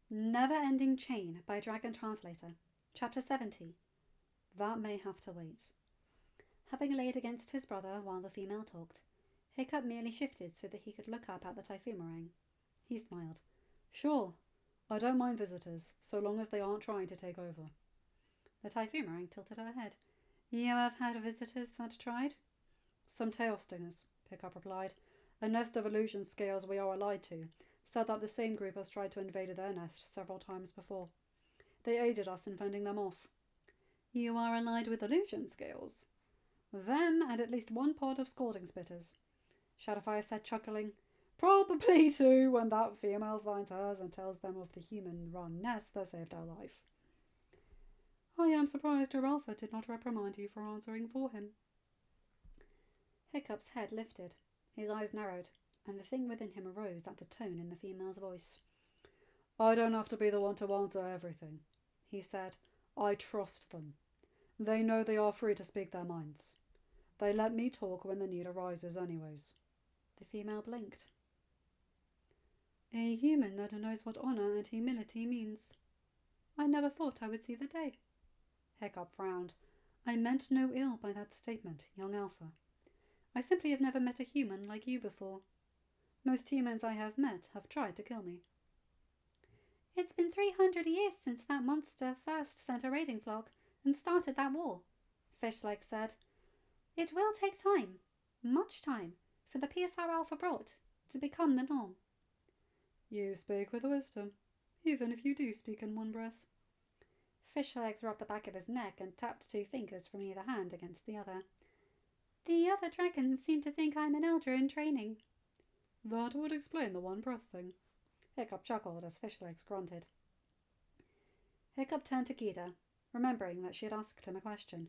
Neverending Chain by Dragon Translator. Chapter 70. That may have to wait. Having laid against his brother while the female talked, Hiccup merely shifted so that he could look up at the typhoon. He smiled. Sure, I don't mind visitors, so long as they aren't trying to take over. The typhoon tilted her head. You have had visitors that tried? Some tail stingers, Hiccup replied. A nest of illusion scales we are allied to said that the same group has tried to invade their nest several times before. They aided us in fending them off. You are allied with illusion scales? Them and at least one pod of scalding spitters, Shadowfire said, chuckling. Probably two when that female finds hers and tells them of the human-run nest that saved our life. I am surprised your alpha did not reprimand you for answering for him. Hiccup's head lifted, his eyes narrowed, and the thing within him arose at the tone in the female's voice. I don't have to be the one to answer everything, he said. I trust them. They know they are free to speak their minds. They let me talk when the need arises anyways. The female blinked. A human that knows what honour and humility means. I never thought I would see the day. Hiccup frowned. I meant no ill by that statement, young Alpha. I simply have never met a human like you before. Most humans I have met have tried to kill me. It's been 300 years since that monster first sent a raiding flock and started that war, Fishleg said. It will take time, much time, for the PSR Alpha brought to become the norm. You speak with wisdom, even if you do speak in one breath. Fishlegs rubbed the back of his neck and tapped 2 fingers from either hand against the other. The other dragons seem to think I'm an elder in training. That would explain the one breath thing. Hiccup chuckled as Fishlegs grunted. Hiccup turned to Gita, remembering that she had asked him a question.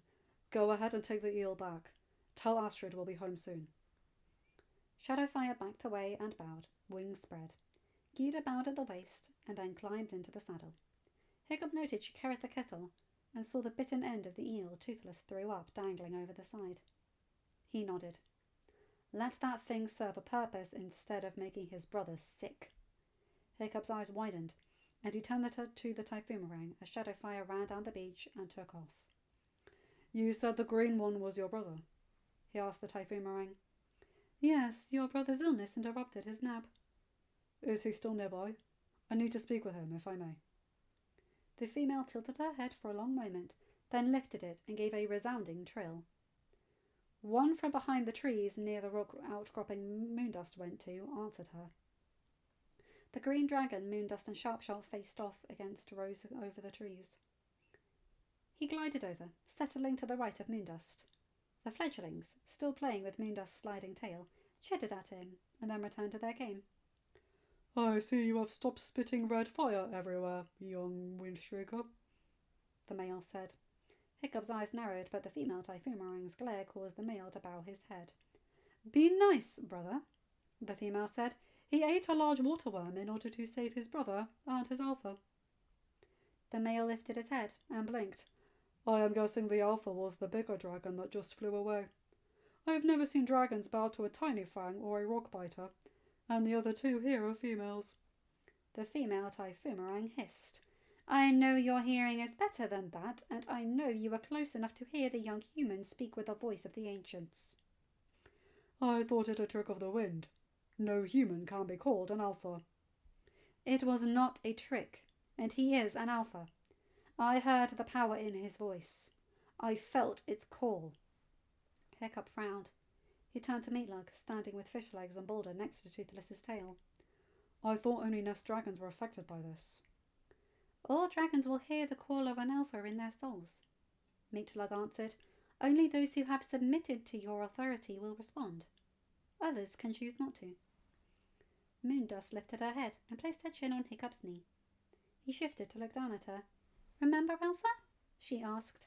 Go ahead and take the eel back. Tell Astrid we'll be home soon. Shadowfire backed away and bowed, wings spread. Gita bowed at the waist and then climbed into the saddle. Hiccup noted she carried the kettle and saw the bitten end of the eel Toothless threw up dangling over the side. He nodded. Let that thing serve a purpose instead of making his brother sick. Hiccup's eyes widened, and he turned to the typhoon as Shadowfire ran down the beach and took off. You said the green one was your brother? He asked the typhoon. Yes, your brother's illness interrupted his nap. Is he still nearby? I need to speak with him, if I may. The female tilted her head for a long moment, then lifted it and gave a resounding trill. One from behind the trees near the rock outcropping Moondust went to answered her. The green dragon, Moondust and Sharpshot faced off against rose over the trees. He glided over, settling to the right of Moondust. The fledglings, still playing with Moondust's sliding tail, chittered at him and then returned to their game. I see you have stopped spitting red fire everywhere, young Windshaker, the male said. Hiccup's eyes narrowed, but the female typhoon's glare caused the male to bow his head. Be nice, brother, the female said. He ate a large waterworm in order to save his brother and his alpha. The male lifted his head and blinked. I am guessing the alpha was the bigger dragon that just flew away. I have never seen dragons bow to a tiny fang or a rock biter, and the other 2 here are females. The female typhoon hissed. I know your hearing is better than that, and I know you are close enough to hear the young human speak with the voice of the ancients. I thought it a trick of the wind. No human can be called an alpha. It was not a trick, and he is an alpha. I heard the power in his voice. I felt its call. Hiccup frowned. He turned to Meatlug, standing with Fishlegs and Boulder next to Toothless's tail. I thought only nest dragons were affected by this. All dragons will hear the call of an alpha in their souls, Meatlug answered. Only those who have submitted to your authority will respond. Others can choose not to. Moondust lifted her head and placed her chin on Hiccup's knee. He shifted to look down at her. Remember, Alpha? She asked.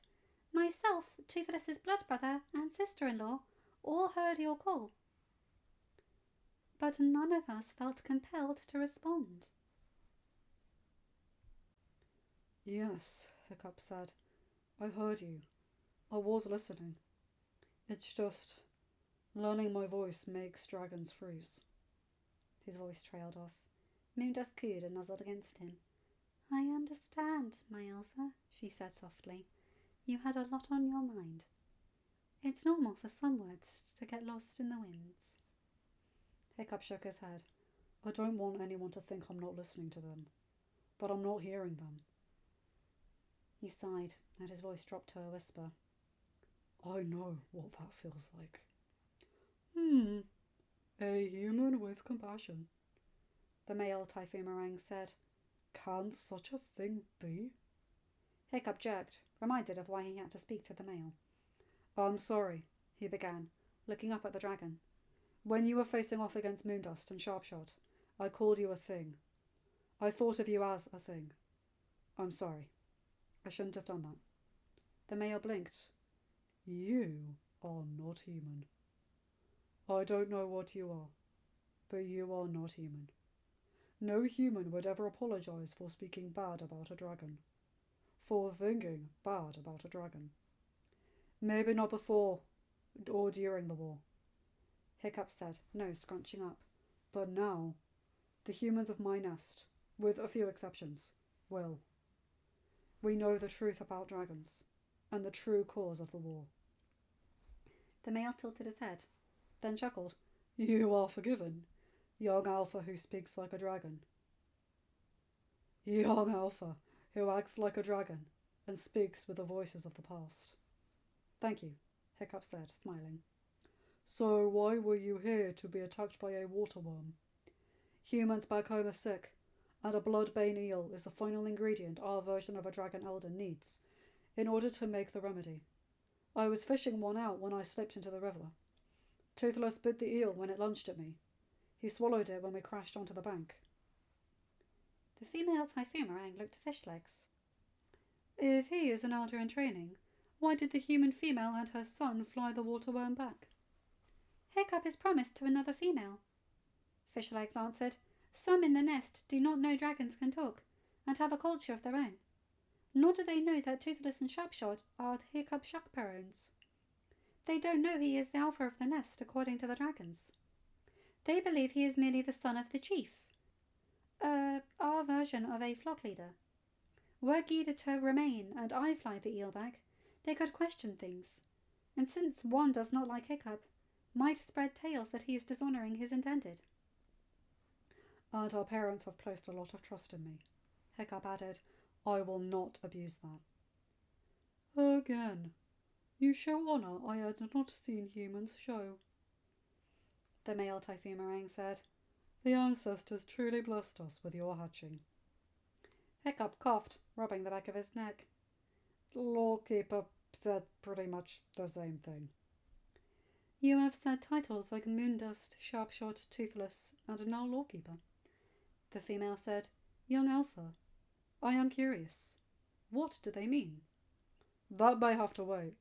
Myself, Toothless's blood brother and sister-in-law all heard your call. But none of us felt compelled to respond. Yes, Hiccup said. I heard you. I was listening. It's just, learning my voice makes dragons freeze. His voice trailed off. Moondust cooed and nuzzled against him. I understand, my Alpha, she said softly. You had a lot on your mind. It's normal for some words to get lost in the winds. Hiccup shook his head. I don't want anyone to think I'm not listening to them, that I'm not hearing them. He sighed, and his voice dropped to a whisper. I know what that feels like. A human with compassion, the male typhoon said. Can such a thing be? Hiccup jerked, reminded of why he had to speak to the male. I'm sorry, he began, looking up at the dragon. When you were facing off against Moondust and Sharpshot, I called you a thing. I thought of you as a thing. I'm sorry. I shouldn't have done that. The male blinked. You are not human. I don't know what you are, but you are not human. No human would ever apologize for speaking bad about a dragon. For thinking bad about a dragon. Maybe not before or during the war, Hiccup said, nose scrunching up. But now, the humans of my nest, with a few exceptions, will. We know the truth about dragons, and the true cause of the war. The male tilted his head, then chuckled. You are forgiven, young Alpha who speaks like a dragon. Young Alpha who acts like a dragon and speaks with the voices of the past. Thank you, Hiccup said, smiling. So why were you here to be attacked by a waterworm? Humans back home are sick, and a blood-bane eel is the final ingredient our version of a dragon elder needs in order to make the remedy. I was fishing one out when I slipped into the river. Toothless bit the eel when it lunged at me. He swallowed it when we crashed onto the bank. The female typhoon looked to Fishlegs. If he is an elder in training, why did the human female and her son fly the waterworm back? Hiccup is promised to another female, Fishlegs answered. Some in the nest do not know dragons can talk, and have a culture of their own. Nor do they know that Toothless and Sharpshot are Hiccup chaperones. They don't know he is the alpha of the nest, according to the dragons. They believe he is merely the son of the chief. Our version of a flock leader. Were Gita to remain and I fly the eel back, they could question things. And since one does not like Hiccup, might spread tales that he is dishonouring his intended. And our parents have placed a lot of trust in me, Hiccup added. I will not abuse that. Again, you show honour I had not seen humans show, the male typhoon said. The ancestors truly blessed us with your hatching. Hiccup coughed, rubbing the back of his neck. Lawkeeper said pretty much the same thing. You have said titles like Moondust, Sharpshot, Toothless, and now Lawkeeper, the female said. Young Alpha, I am curious. What do they mean? That may have to wait,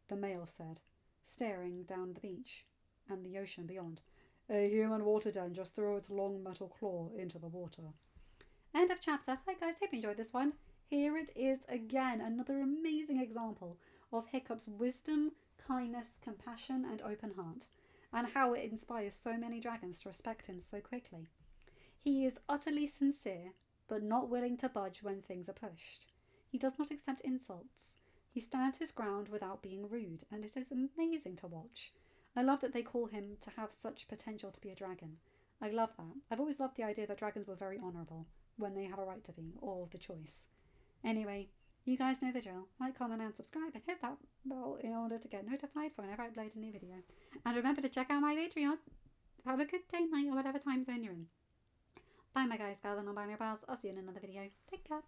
the male said, staring down the beach and the ocean beyond. A human water den just threw its long metal claw into the water. End of chapter. Hi guys, hope you enjoyed this one. Here it is again, another amazing example of Hiccup's wisdom, kindness, compassion, and open heart, and how it inspires so many dragons to respect him so quickly. He is utterly sincere, but not willing to budge when things are pushed. He does not accept insults. He stands his ground without being rude, and it is amazing to watch. I love that they call him to have such potential to be a dragon. I love that. I've always loved the idea that dragons were very honourable when they have a right to be, or the choice. Anyway, you guys know the drill. Like, comment and subscribe and hit that bell in order to get notified for whenever I upload a new video. And remember to check out my Patreon. Have a good day, night, or whatever time zone you're in. Bye my guys, gals and non-binary pals. I'll see you in another video. Take care.